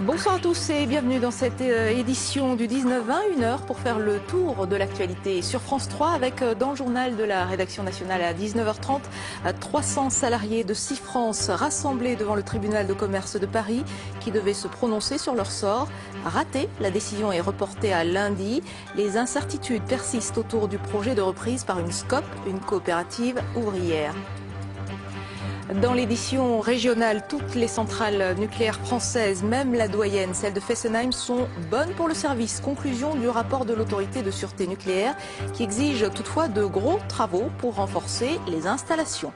Bonsoir à tous et bienvenue dans cette édition du 19-20, 1 heure pour faire le tour de l'actualité sur France 3 avec dans le journal de la rédaction nationale à 19h30 300 salariés de Cifrance rassemblés devant le tribunal de commerce de Paris qui devaient se prononcer sur leur sort. Raté, la décision est reportée à lundi. Les incertitudes persistent autour du projet de reprise par une SCOP, une coopérative ouvrière. Dans l'édition régionale, toutes les centrales nucléaires françaises, même la doyenne, celle de Fessenheim, sont bonnes pour le service. Conclusion du rapport de l'autorité de sûreté nucléaire qui exige toutefois de gros travaux pour renforcer les installations.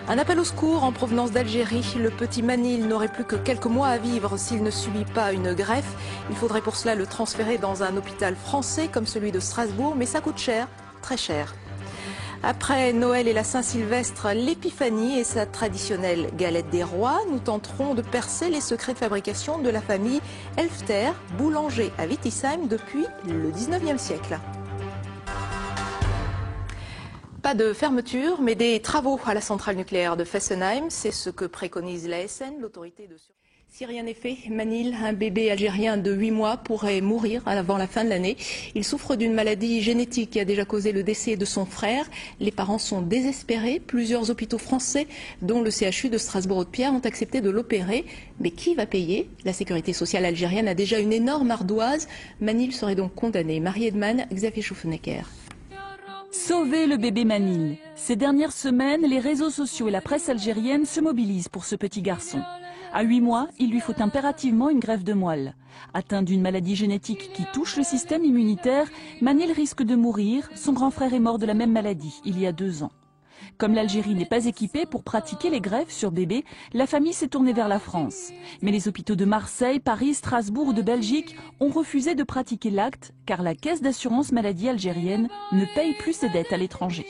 Un appel au secours en provenance d'Algérie. Le petit Manil n'aurait plus que quelques mois à vivre s'il ne subit pas une greffe. Il faudrait pour cela le transférer dans un hôpital français comme celui de Strasbourg, mais ça coûte cher, très cher. Après Noël et la Saint-Sylvestre, l'Épiphanie et sa traditionnelle galette des rois, nous tenterons de percer les secrets de fabrication de la famille Elfter, boulanger à Wittisheim depuis le 19e siècle. Pas de fermeture, mais des travaux à la centrale nucléaire de Fessenheim. C'est ce que préconise l'ASN, l'autorité de sûreté. Si rien n'est fait, Manil, un bébé algérien de 8 mois, pourrait mourir avant la fin de l'année. Il souffre d'une maladie génétique qui a déjà causé le décès de son frère. Les parents sont désespérés. Plusieurs hôpitaux français, dont le CHU de Strasbourg-Haute-Pierre, ont accepté de l'opérer. Mais qui va payer? La sécurité sociale algérienne a déjà une énorme ardoise. Manil serait donc condamné. Marie Edman, Xavier Schuffenecker. Sauver le bébé Manil. Ces dernières semaines, les réseaux sociaux et la presse algérienne se mobilisent pour ce petit garçon. À 8 mois, il lui faut impérativement une greffe de moelle. Atteint d'une maladie génétique qui touche le système immunitaire, Manil risque de mourir. Son grand frère est mort de la même maladie il y a 2 ans. Comme l'Algérie n'est pas équipée pour pratiquer les greffes sur bébé, la famille s'est tournée vers la France. Mais les hôpitaux de Marseille, Paris, Strasbourg ou de Belgique ont refusé de pratiquer l'acte car la caisse d'assurance maladie algérienne ne paye plus ses dettes à l'étranger.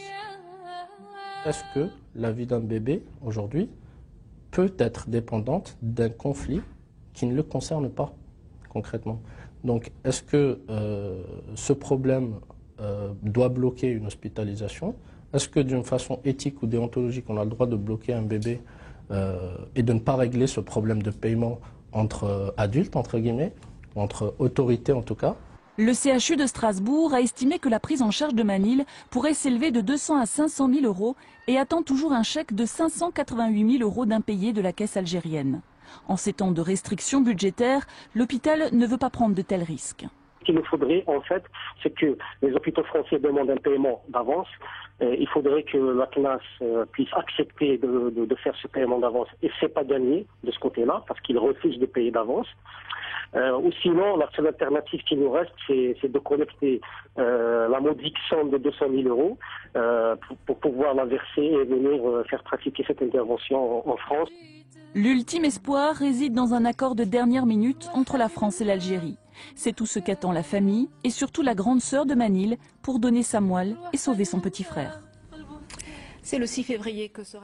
Est-ce que la vie d'un bébé, aujourd'hui, peut être dépendante d'un conflit qui ne le concerne pas concrètement? Donc, est-ce que ce problème doit bloquer une hospitalisation? Est-ce que d'une façon éthique ou déontologique, on a le droit de bloquer un bébé et de ne pas régler ce problème de paiement entre adultes, entre guillemets, entre autorités en tout cas? Le CHU de Strasbourg a estimé que la prise en charge de Manil pourrait s'élever de 200 à 500 000 euros et attend toujours un chèque de 588 000 euros d'impayés de la caisse algérienne. En ces temps de restrictions budgétaires, l'hôpital ne veut pas prendre de tels risques. Ce qu'il nous faudrait, en fait, c'est que les hôpitaux français demandent un paiement d'avance. Il faudrait que la CNAS puisse accepter de faire ce paiement d'avance. Et c'est pas gagné de ce côté-là, parce qu'ils refusent de payer d'avance. Ou sinon, la seule alternative qui nous reste, c'est de collecter la modique somme de 200 000 euros pour pouvoir la verser et venir faire pratiquer cette intervention en France. L'ultime espoir réside dans un accord de dernière minute entre la France et l'Algérie. C'est tout ce qu'attend la famille et surtout la grande sœur de Manil pour donner sa moelle et sauver son petit frère. C'est le 6 février que sera...